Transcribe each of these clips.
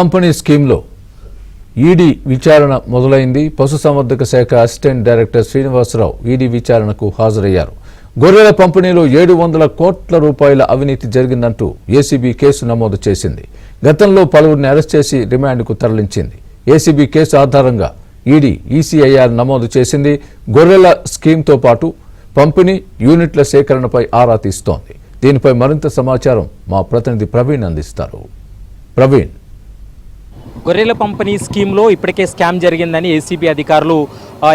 Company స్కీమ్లో ED విచారణ మొదలైంది. పశుసంవర్ధక శాఖ అసిస్టెంట్ డైరెక్టర్ శ్రీనివాసరావు ఈడీ విచారణకు హాజరయ్యారు. గొర్రెల పంపిణీలో 700 కోట్ల రూపాయల అవినీతి జరిగిందంటూ ఏసీబీ కేసు నమోదు చేసింది. గతంలో పలువురిని అరెస్ట్ చేసి రిమాండ్కు తరలించింది. ఏసీబీ కేసు ఆధారంగా ఈడీ ఈసీఐఆర్ నమోదు చేసింది. గొర్రెల స్కీమ్తో పాటు పంపిణీ యూనిట్ల సేకరణపై ఆరా తీస్తోంది. దీనిపై మరింత సమాచారం మా ప్రతినిధి ప్రవీణ్ అందిస్తారు. ప్రవీణ్, గొర్రెల పంపిణీ స్కీమ్లో ఇప్పటికే స్కామ్ జరిగిందని ఏసీబీ అధికారులు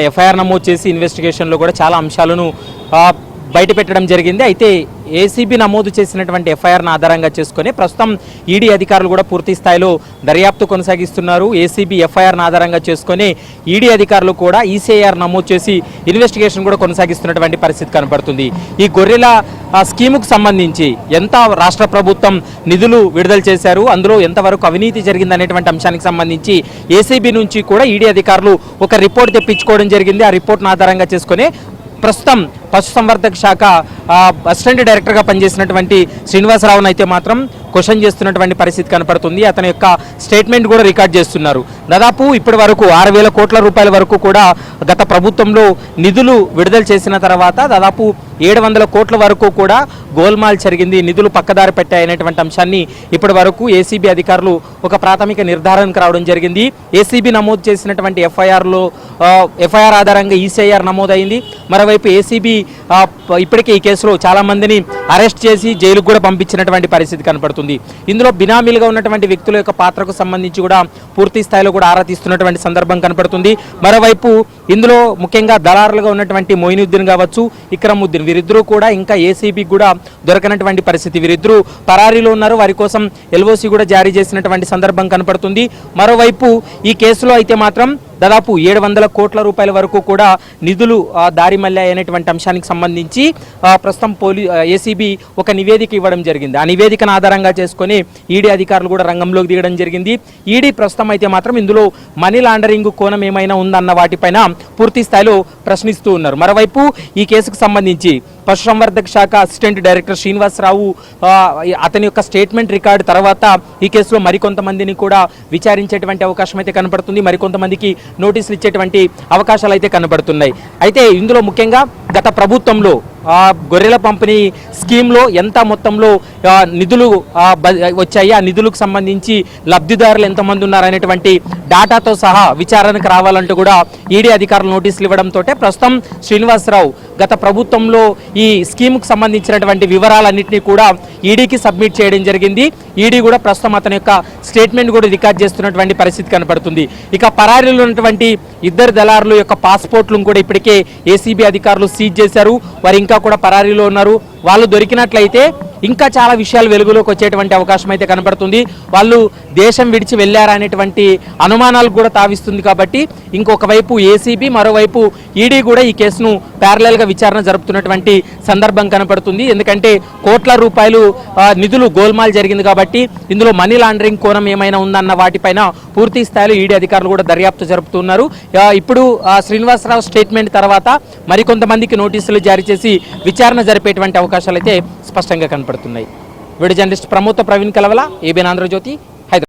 ఎఫ్ఐఆర్ నమోదు చేసి ఇన్వెస్టిగేషన్లో కూడా చాలా అంశాలను బయటపెట్టడం జరిగింది. అయితే ఏసీబీ నమోదు చేసినటువంటి ఎఫ్ఐఆర్ను ఆధారంగా చేసుకుని ప్రస్తుతం ఈడీ అధికారులు కూడా పూర్తి స్థాయిలో దర్యాప్తు కొనసాగిస్తున్నారు. ఏసీబీ ఎఫ్ఐఆర్ను ఆధారంగా చేసుకుని ఈడీ అధికారులు కూడా ఈసీఐఆర్ నమోదు చేసి ఇన్వెస్టిగేషన్ కూడా కొనసాగిస్తున్నటువంటి పరిస్థితి కనపడుతుంది. ఈ గొర్రెల స్కీముకు సంబంధించి ఎంత రాష్ట్ర ప్రభుత్వం నిధులు విడుదల చేశారు, అందులో ఎంతవరకు అవినీతి జరిగిందనేటువంటి అంశానికి సంబంధించి ఏసీబీ నుంచి కూడా ఈడీ అధికారులు ఒక రిపోర్ట్ తెప్పించుకోవడం జరిగింది. ఆ రిపోర్ట్ను ఆధారంగా చేసుకుని ప్రస్తుతం పశుసంవర్ధక శాఖ అసిస్టెంట్ డైరెక్టర్గా పనిచేసినటువంటి శ్రీనివాసరావును అయితే మాత్రం క్వశ్చన్ చేస్తున్నటువంటి పరిస్థితి కనపడుతుంది. అతని యొక్క స్టేట్మెంట్ కూడా రికార్డ్ చేస్తున్నారు. దాదాపు ఇప్పటి వరకు 6,000 కోట్ల రూపాయల వరకు కూడా గత ప్రభుత్వంలో నిధులు విడుదల చేసిన తర్వాత దాదాపు 700 కోట్ల వరకు కూడా గోల్మాల్ జరిగింది, నిధులు పక్కదారి పెట్టాయనేటువంటి అంశాన్ని ఇప్పటి వరకు ఏసీబీ అధికారులు ఒక ప్రాథమిక నిర్ధారణకు రావడం జరిగింది. ఏసీబీ నమోదు చేసినటువంటి ఎఫ్ఐఆర్ ఆధారంగా ఈసీఐఆర్ నమోదైంది. మరోవైపు ఏసీబీ ఇప్పటికే ఈ కేసులో చాలా మందిని అరెస్ట్ చేసి జైలుకు కూడా పంపించినటువంటి పరిస్థితి కనపడుతుంది. ఇందులో బినామీలుగా ఉన్నటువంటి వ్యక్తుల యొక్క పాత్రకు సంబంధించి కూడా పూర్తి స్థాయిలో కూడా ఆరా తీస్తున్నటువంటి సందర్భం కనపడుతుంది. మరోవైపు ఇందులో ముఖ్యంగా దళారులుగా ఉన్నటువంటి మొయినుద్దీన్ కావచ్చు, ఇక్రముద్దీన్, వీరిద్దరూ కూడా ఇంకా ఏసీబీ కూడా దొరకనటువంటి పరిస్థితి. వీరిద్దరూ పరారీలో ఉన్నారు. వారి కోసం ఎల్ఓసి కూడా జారీ చేసినటువంటి సందర్భం కనపడుతుంది. మరోవైపు ఈ కేసులో అయితే మాత్రం దాదాపు 700 కోట్ల రూపాయల వరకు కూడా నిధులు దారి మళ్ళాయనేటువంటి అంశానికి సంబంధించి ప్రస్తుతం ఏసీబీ ఒక నివేదిక ఇవ్వడం జరిగింది. ఆ నివేదికను ఆధారంగా చేసుకొని ఈడీ అధికారులు కూడా రంగంలోకి దిగడం జరిగింది. ఈడీ ప్రస్తుతం అయితే మాత్రం ఇందులో మనీ లాండరింగ్ కోణం ఏమైనా ఉందన్న వాటిపైన పూర్తి స్థాయిలో ప్రశ్నిస్తూ ఉన్నారు. మరోవైపు ఈ కేసుకు సంబంధించి పశుసంవర్ధక శాఖ అసిస్టెంట్ డైరెక్టర్ శ్రీనివాసరావు అతని యొక్క స్టేట్మెంట్ రికార్డు తర్వాత ఈ కేసులో మరికొంతమందిని కూడా విచారించేటువంటి అవకాశం అయితే కనపడుతుంది. మరికొంతమందికి నోటీసులు ఇచ్చేటువంటి అవకాశాలు అయితే కనబడుతున్నాయి. అయితే ఇందులో ముఖ్యంగా గత ప్రభుత్వంలో గొర్రెల పంపిణీ స్కీమ్లో ఎంత మొత్తంలో నిధులు వచ్చాయి, ఆ నిధులకు సంబంధించి లబ్ధిదారులు ఎంతమంది ఉన్నారనేటువంటి డాటాతో సహా విచారణకు రావాలంటూ కూడా ఈడీ అధికారులు నోటీసులు ఇవ్వడంతో ప్రస్తుతం శ్రీనివాసరావు గత ప్రభుత్వంలో ఈ స్కీమ్కు సంబంధించినటువంటి వివరాలన్నింటినీ కూడా ఈడీకి సబ్మిట్ చేయడం జరిగింది. ఈడీ కూడా ప్రస్తుతం అతని యొక్క స్టేట్మెంట్ కూడా రికార్డ్ చేస్తున్నటువంటి పరిస్థితి కనపడుతుంది. ఇక పరారీలో ఉన్నటువంటి ఇద్దరు దళారుల యొక్క పాస్పోర్ట్లను కూడా ఇప్పటికే ఏసీబీ అధికారులు సీజ్ చేశారు. వారు ఇంకా కూడా పరారీలో ఉన్నారు. వాళ్ళు దొరికినట్లయితే ఇంకా చాలా విషయాలు వెలుగులోకి వచ్చేటువంటి అవకాశం అయితే కనబడుతుంది. వాళ్ళు దేశం విడిచి వెళ్ళారా అనేటువంటి అనుమానాలు కూడా తావిస్తుంది. కాబట్టి ఇంకొక వైపు ఏసీబీ, మరోవైపు ఈడీ కూడా ఈ కేసును ప్యారలల్గా విచారణ జరుపుతున్నటువంటి సందర్భం కనపడుతుంది. ఎందుకంటే కోట్ల రూపాయలు నిధులు గోల్మాల్ జరిగింది కాబట్టి ఇందులో మనీ లాండరింగ్ కోణం ఏమైనా ఉందన్న వాటిపైన పూర్తి స్థాయిలో ఈడీ అధికారులు కూడా దర్యాప్తు జరుపుతున్నారు. ఇప్పుడు శ్రీనివాసరావు స్టేట్మెంట్ తర్వాత మరికొంతమందికి నోటీసులు జారీ చేసి విచారణ జరిపేటువంటి అవకాశాలు అయితే స్పష్టంగా కనపడుతున్నాయి. Video journalist Pramod Praveen Kalavala, ABN Andhra Jyothi.